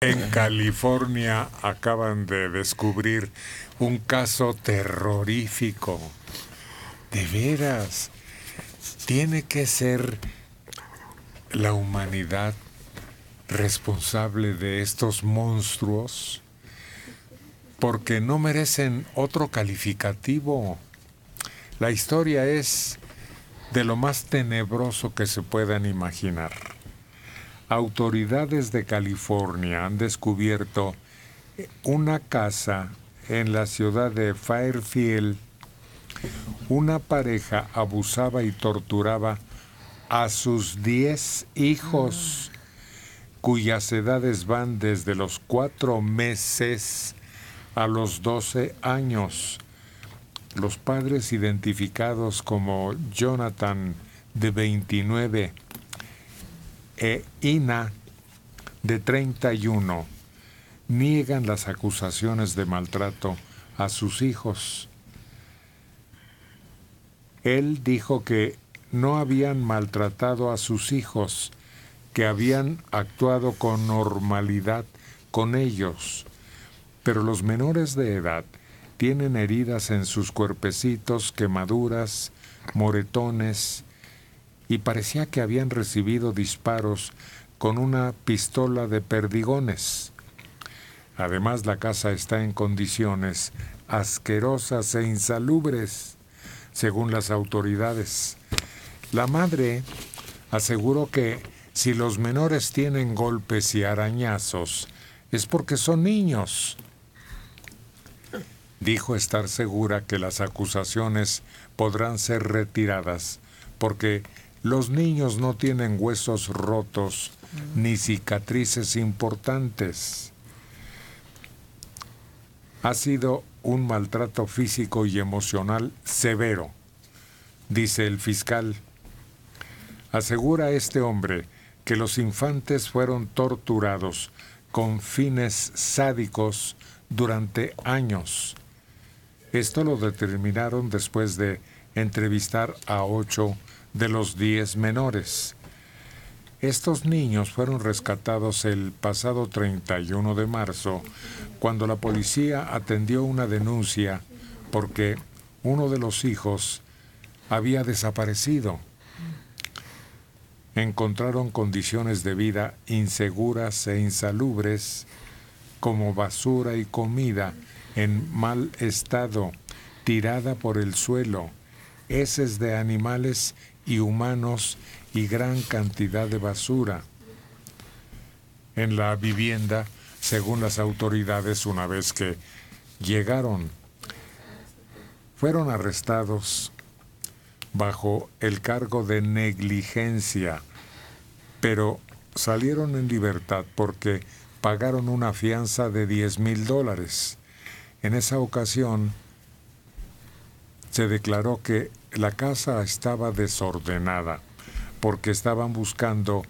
En California acaban de descubrir un caso terrorífico. De veras, tiene que ser la humanidad responsable de estos monstruos, porque no merecen otro calificativo. La historia es de lo más tenebroso que se puedan imaginar. Autoridades de California han descubierto una casa en la ciudad de Fairfield. Una pareja abusaba y torturaba a sus 10 hijos, cuyas edades van desde los 4 meses a los 12 años. Los padres, identificados como Jonathan, de 29, e Ina, de 31, niegan las acusaciones de maltrato a sus hijos. Él dijo que no habían maltratado a sus hijos, que habían actuado con normalidad con ellos, pero los menores de edad tienen heridas en sus cuerpecitos, quemaduras, moretones, y parecía que habían recibido disparos con una pistola de perdigones. Además, la casa está en condiciones asquerosas e insalubres, según las autoridades. La madre aseguró que si los menores tienen golpes y arañazos, es porque son niños. Dijo estar segura que las acusaciones podrán ser retiradas, porque los niños no tienen huesos rotos ni cicatrices importantes. Ha sido un maltrato físico y emocional severo, dice el fiscal. Asegura este hombre que los infantes fueron torturados con fines sádicos durante años. Esto lo determinaron después de entrevistar a 8 de los 10 menores. Estos niños fueron rescatados el pasado 31 de marzo, cuando la policía atendió una denuncia porque uno de los hijos había desaparecido. Encontraron condiciones de vida inseguras e insalubres, como basura y comida en mal estado, tirada por el suelo, heces de animales y humanos y gran cantidad de basura. En la vivienda, según las autoridades, una vez que llegaron, fueron arrestados bajo el cargo de negligencia, pero salieron en libertad porque pagaron una fianza de $10,000. En esa ocasión se declaró que la casa estaba desordenada porque estaban buscando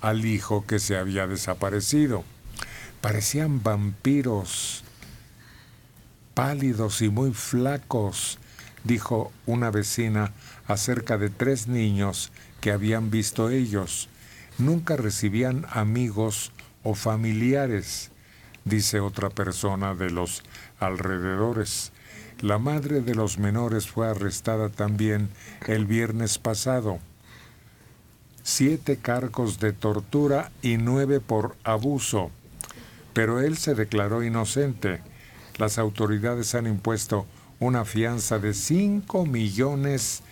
al hijo que se había desaparecido. Parecían vampiros, pálidos y muy flacos, dijo una vecina acerca de 3 niños que habían visto ellos. Nunca recibían amigos o familiares, dice otra persona de los alrededores. La madre de los menores fue arrestada también el viernes pasado. 7 cargos de tortura y 9 por abuso, pero él se declaró inocente. Las autoridades han impuesto una fianza de $5 millones.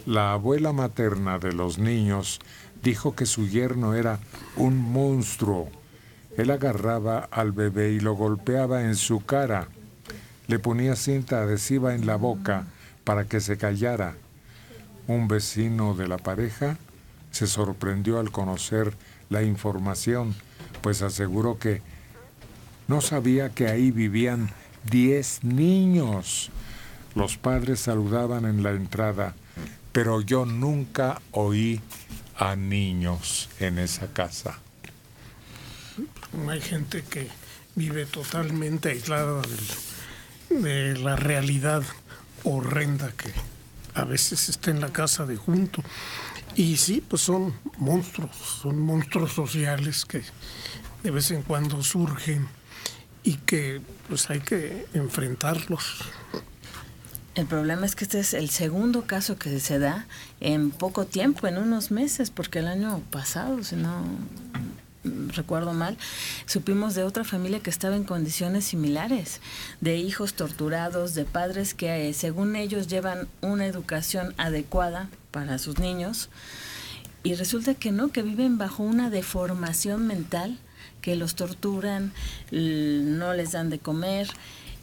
La abuela materna de los niños dijo que su yerno era un monstruo. Él agarraba al bebé y lo golpeaba en su cara. Le ponía cinta adhesiva en la boca para que se callara. Un vecino de la pareja se sorprendió al conocer la información, pues aseguró que no sabía que ahí vivían 10 niños. Los padres saludaban en la entrada, pero yo nunca oí a niños en esa casa. Hay gente que vive totalmente aislada de la realidad horrenda que a veces está en la casa de junto. Y sí, pues son monstruos sociales que de vez en cuando surgen y que pues hay que enfrentarlos. El problema es que este es el segundo caso que se da en poco tiempo, en unos meses, porque el año pasado, si no recuerdo mal, supimos de otra familia que estaba en condiciones similares, de hijos torturados, de padres que según ellos llevan una educación adecuada para sus niños, y resulta que no, que viven bajo una deformación mental, que los torturan, no les dan de comer,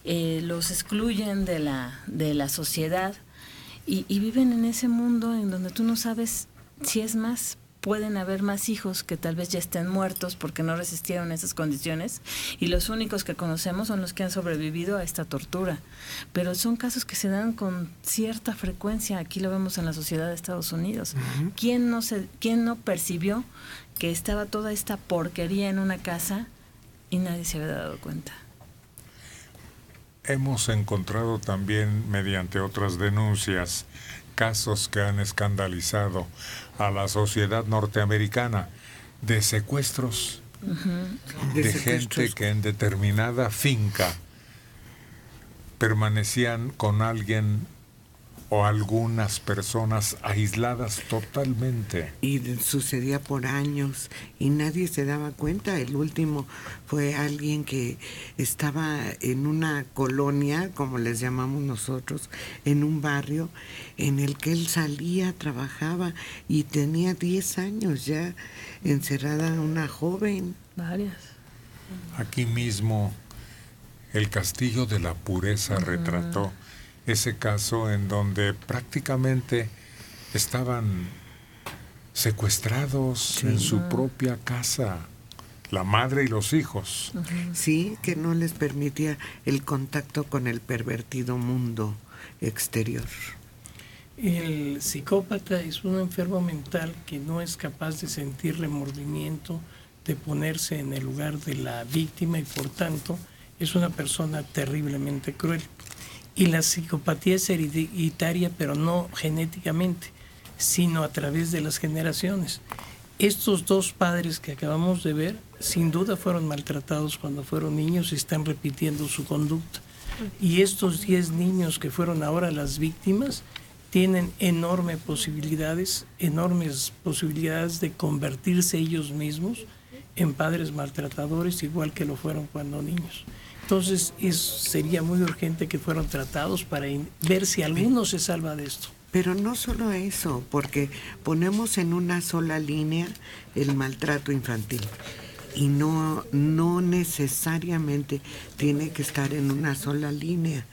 los excluyen de la sociedad y viven en ese mundo en donde tú no sabes si es más. Pueden haber más hijos que tal vez ya estén muertos porque no resistieron esas condiciones y los únicos que conocemos son los que han sobrevivido a esta tortura. Pero son casos que se dan con cierta frecuencia. Aquí lo vemos en la sociedad de Estados Unidos. Uh-huh. ¿Quién no percibió que estaba toda esta porquería en una casa y nadie se había dado cuenta? Hemos encontrado también, mediante otras denuncias, casos que han escandalizado a la sociedad norteamericana de secuestros, uh-huh, de gente que en determinada finca permanecían con alguien o algunas personas aisladas totalmente. Y sucedía por años y nadie se daba cuenta. El último fue alguien que estaba en una colonia, como les llamamos nosotros, en un barrio en el que él salía, trabajaba y tenía 10 años ya encerrada una joven. Varias. Aquí mismo el Castillo de la Pureza, uh-huh, retrató ese caso en donde prácticamente estaban secuestrados, sí, en su propia casa, la madre y los hijos. Uh-huh. Sí, que no les permitía el contacto con el pervertido mundo exterior. El psicópata es un enfermo mental que no es capaz de sentir remordimiento, de ponerse en el lugar de la víctima y por tanto es una persona terriblemente cruel. Y la psicopatía es hereditaria, pero no genéticamente, sino a través de las generaciones. Estos dos padres que acabamos de ver, sin duda fueron maltratados cuando fueron niños y están repitiendo su conducta. Y estos 10 niños que fueron ahora las víctimas, tienen enormes posibilidades de convertirse ellos mismos en padres maltratadores, igual que lo fueron cuando niños. Entonces sería muy urgente que fueran tratados para ver si alguno se salva de esto. Pero no solo eso, porque ponemos en una sola línea el maltrato infantil y no necesariamente tiene que estar en una sola línea.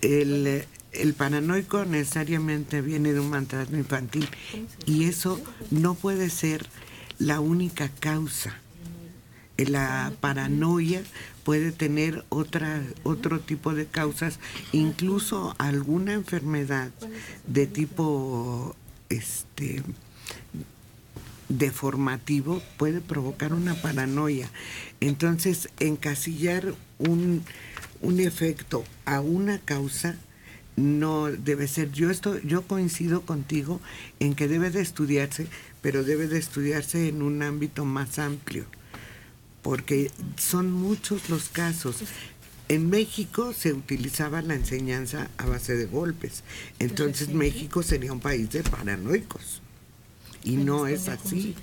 El paranoico necesariamente viene de un maltrato infantil y eso no puede ser la única causa. La paranoia puede tener otro tipo de causas, incluso alguna enfermedad de tipo deformativo puede provocar una paranoia. Entonces, encasillar un efecto a una causa no debe ser. Yo coincido contigo en que debe de estudiarse, pero debe de estudiarse en un ámbito más amplio, porque son muchos los casos. En México se utilizaba la enseñanza a base de golpes, entonces México sería un país de paranoicos, y no es así.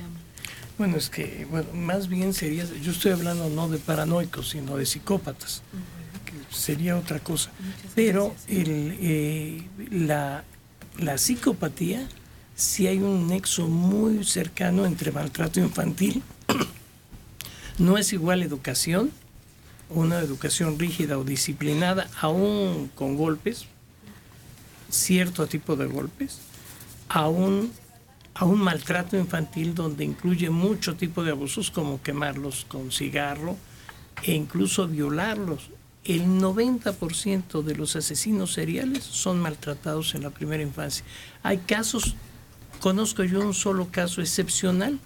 Bueno, es que más bien sería, yo estoy hablando no de paranoicos, sino de psicópatas, que sería otra cosa. Pero la psicopatía, sí hay un nexo muy cercano entre maltrato infantil. No es igual educación, una educación rígida o disciplinada, aún con golpes, cierto tipo de golpes, a un maltrato infantil donde incluye mucho tipo de abusos como quemarlos con cigarro e incluso violarlos. El 90% de los asesinos seriales son maltratados en la primera infancia. Hay casos, conozco yo un solo caso excepcional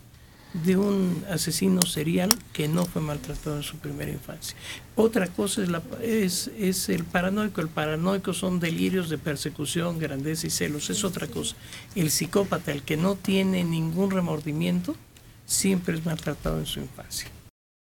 de un asesino serial que no fue maltratado en su primera infancia. Otra cosa es el paranoico. El paranoico son delirios de persecución, grandeza y celos. Es otra cosa. El psicópata, el que no tiene ningún remordimiento, siempre es maltratado en su infancia.